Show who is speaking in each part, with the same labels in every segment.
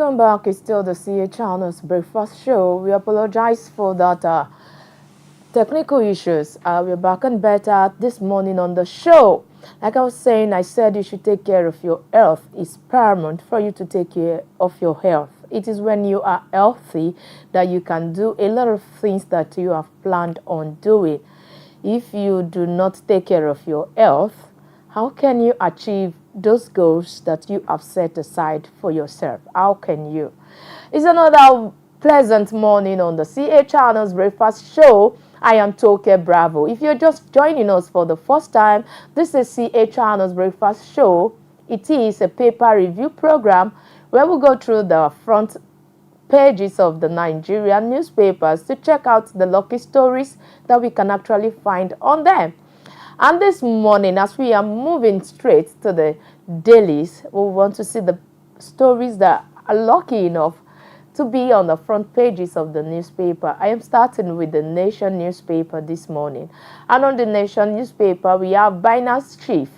Speaker 1: Welcome back. It's still the CACTV Breakfast Show. We apologize for that technical issues. We're back and better this morning on the show. Like I was saying, I said you should take care of your health. It's paramount for you to take care of your health. It is when you are healthy that you can do a lot of things that you have planned on doing. If you do not take care of your health, how can you achieve those goals that you have set aside for yourself? How can you? It's another pleasant morning on the CACTV Breakfast Show. I am Toke Bravo. If you're just joining us for the first time, this is CACTV Breakfast Show. It is a paper review program where we go through the front pages of the Nigerian newspapers to check out the lucky stories that we can actually find on them. And this morning, as we are moving straight to the dailies, we want to see the stories that are lucky enough to be on the front pages of the newspaper. I am starting with the Nation newspaper this morning. And on the Nation newspaper, we have Binance chief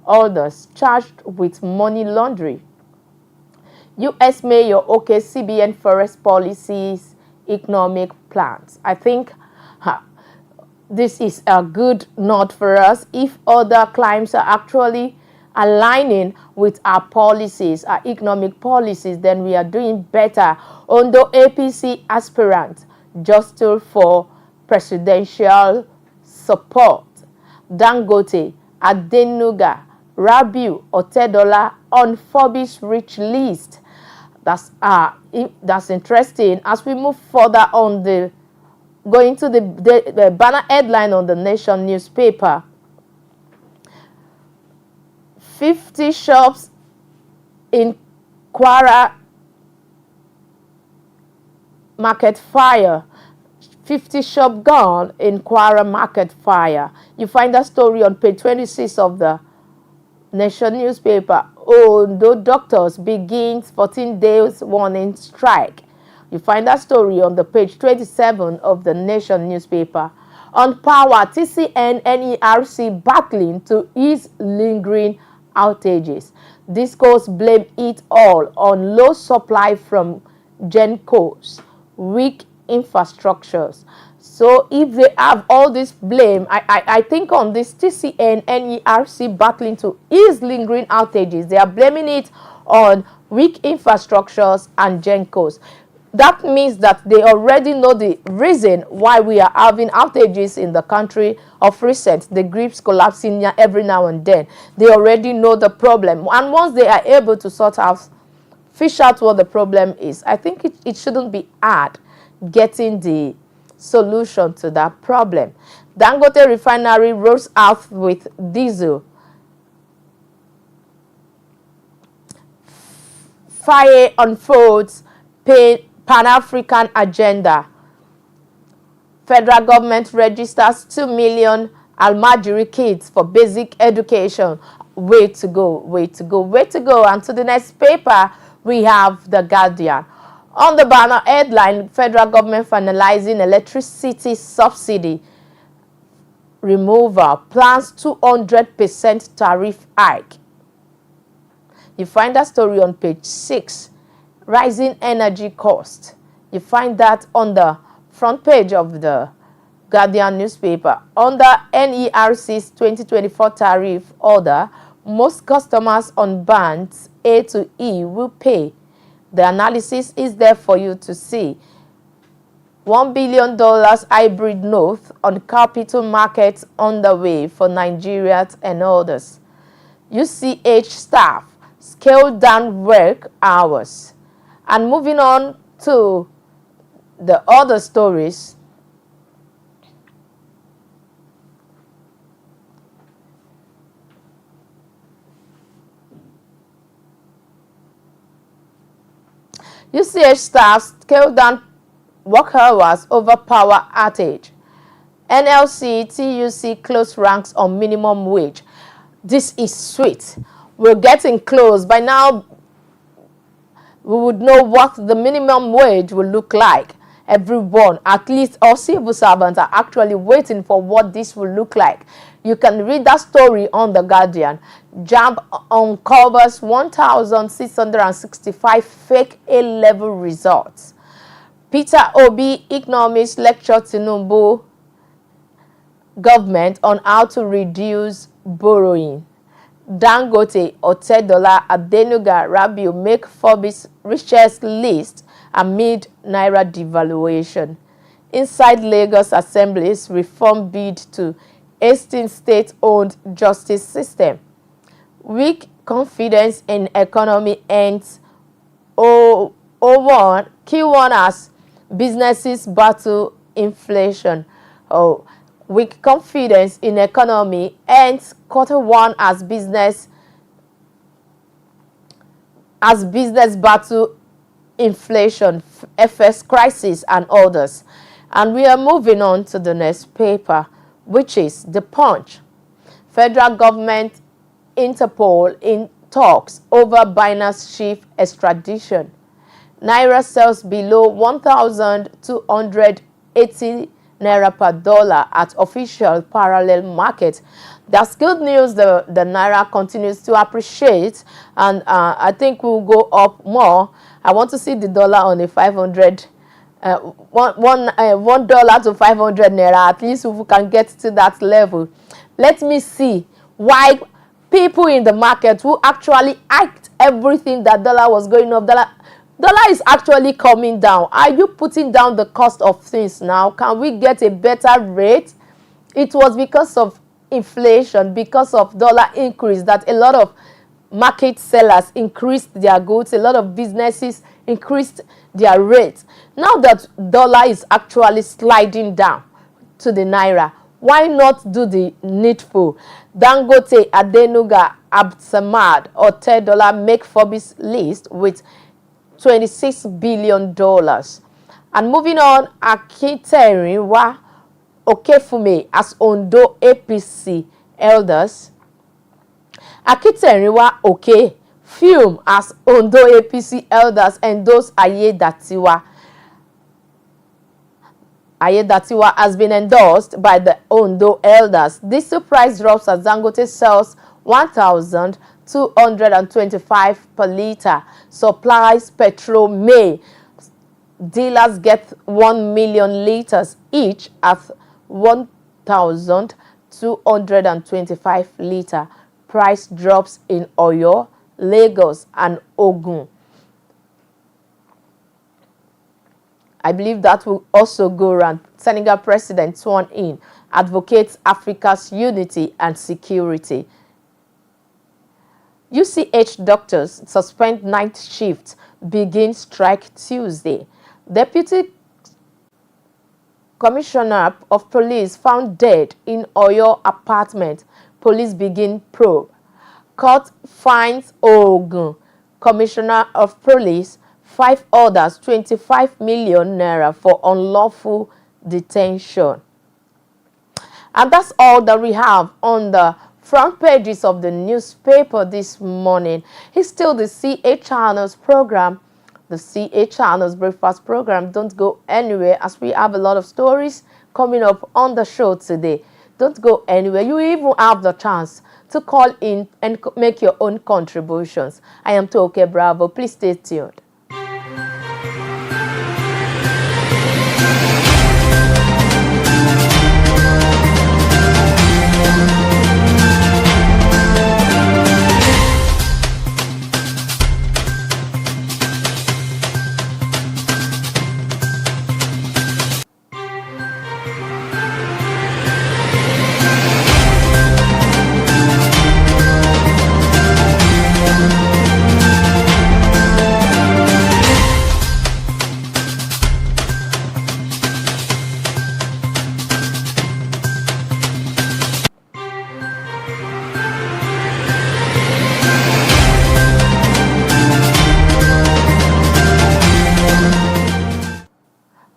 Speaker 1: orders charged with money laundering. U.S. Mayor OK CBN forest policies, economic plans. I think this is a good note for us. If other climes are actually aligning with our policies, our economic policies, then we are doing better. Ondo APC aspirant just for presidential support. Dangote, Adenuga, Rabiu, Otedola on Forbes rich list. That's interesting. As we move further on going to the banner headline on the Nation newspaper. 50 shops in Kwara market fire. 50 shop gone in Kwara market fire. You find that story on page 26 of the Nation newspaper. Ondo doctors begins 14 days warning strike. You find that story on the page 27 of the Nation newspaper. On power, TCN NERC battling to ease lingering outages. Discos blame it all on low supply from GenCos, weak infrastructures. So if they have all this blame, I think on this TCN NERC battling to ease lingering outages, they are blaming it on weak infrastructures and GenCos. That means that they already know the reason why we are having outages in the country of recent, the grids collapsing every now and then. They already know the problem. And once they are able to fish out what the problem is, I think it shouldn't be hard getting the solution to that problem. Dangote refinery rolls out with diesel. Fire unfolds, Pan-African agenda. Federal government registers 2 million Almajiri kids for basic education. Way to go, way to go, way to go. And to the next paper, we have The Guardian. On the banner headline, federal government finalizing electricity subsidy removal, plans 200% tariff hike. You find that story on page 6. Rising energy cost. You find that on the front page of the Guardian newspaper. Under NERC's 2024 tariff order, most customers on bands A to E will pay. The analysis is there for you to see. $1 billion hybrid note on capital markets underway for Nigerians and others. UCH staff scaled down work hours. And moving on to the other stories. UCH staff scaled down work hours over power outage. NLC, TUC close ranks on minimum wage. This is sweet. We're getting close. By now, we would know what the minimum wage will look like. everyone, at least all civil servants, are actually waiting for what this will look like. You can read that story on The Guardian. JAMB uncovers 1,665 fake A-level results. Peter Obi, economist, lectured Tinubu government on how to reduce borrowing. Dangote, Otedola, Adenuga, Rabiu make Forbes richest list amid Naira devaluation. Inside Lagos Assembly's reform bid to hasten state-owned justice system. Weak confidence in economy ends O1, key one as businesses battle inflation. Weak confidence in economy ends Q1 as business battle inflation, FS crisis, and others. And we are moving on to the next paper, which is The Punch. Federal government, Interpol in talks over Binance chief extradition. Naira sells below 1,280 Naira per dollar at official parallel market. That's good news. The Naira continues to appreciate, and I think we'll go up more. I want to see the dollar on a 500, $1 to 500 Naira. At least if we can get to that level. Let me see why people in the market who actually act everything that dollar was going up, dollar is actually coming down. Are you putting down the cost of things now? Can we get a better rate? It was because of inflation, because of dollar increase, that a lot of market sellers increased their goods. A lot of businesses increased their rates. Now that dollar is actually sliding down to the Naira, why not do the needful? Dangote, Adenuga, Absamad, or $10 make Forbes list with $26 billion. And moving on, Akiterinwa Okefume as Ondo APC elders. Akiterinwa Oke Fume as Ondo APC elders endorse Ayedatiwa. Ayedatiwa has been endorsed by the Ondo elders. This price drops as Dangote sells 1,225 per litre. Supplies petrol May. Dealers get 1 million litres each at 1,225 litre. Price drops in Oyo, Lagos, and Ogun. I believe that will also go around. Senegal president sworn in, advocates Africa's unity and security. UCH doctors suspend night shift, begin strike Tuesday. Deputy Commissioner of Police found dead in Oyo apartment. Police begin probe. Court fines Ogun Commissioner of Police 5 others 25 million naira for unlawful detention. And that's all that we have on the front pages of the newspaper this morning. It's still the CA Channels program, the CA Channels breakfast program. Don't go anywhere as we have a lot of stories coming up on the show today. Don't go anywhere. You even have the chance to call in and make your own contributions. I am Toke Bravo. Please stay tuned.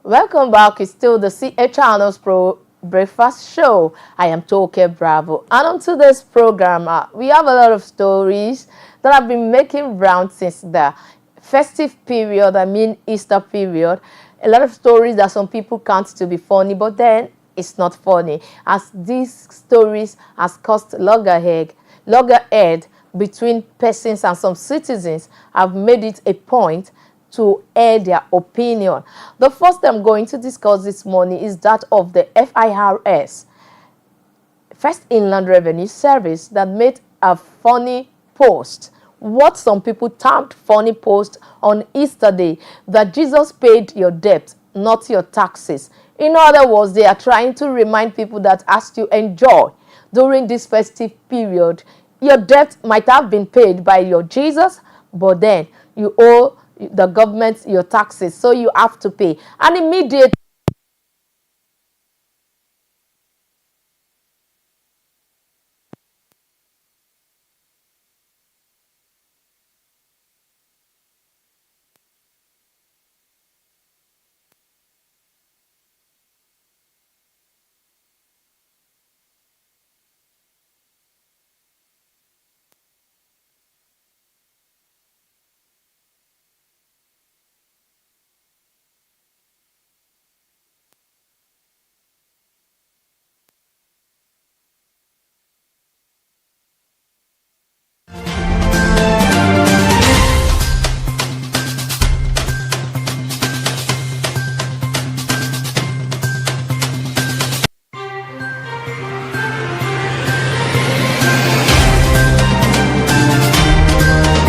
Speaker 1: Welcome back. It's still the CA Channels Pro Breakfast Show. I am Toke Bravo. And on today's program, we have a lot of stories that have been making rounds since the festive period, Easter period. A lot of stories that some people count to be funny, but then it's not funny, as these stories has caused loggerhead between persons, and some citizens have made it a point to air their opinion. The first I'm going to discuss this morning is that of the FIRS, First Inland Revenue Service, that made a funny post, what some people termed funny post on Easter Day, that Jesus paid your debt, not your taxes. In other words, they are trying to remind people that as you enjoy during this festive period, your debt might have been paid by your Jesus, but then you owe the government your taxes, so you have to pay. And immediately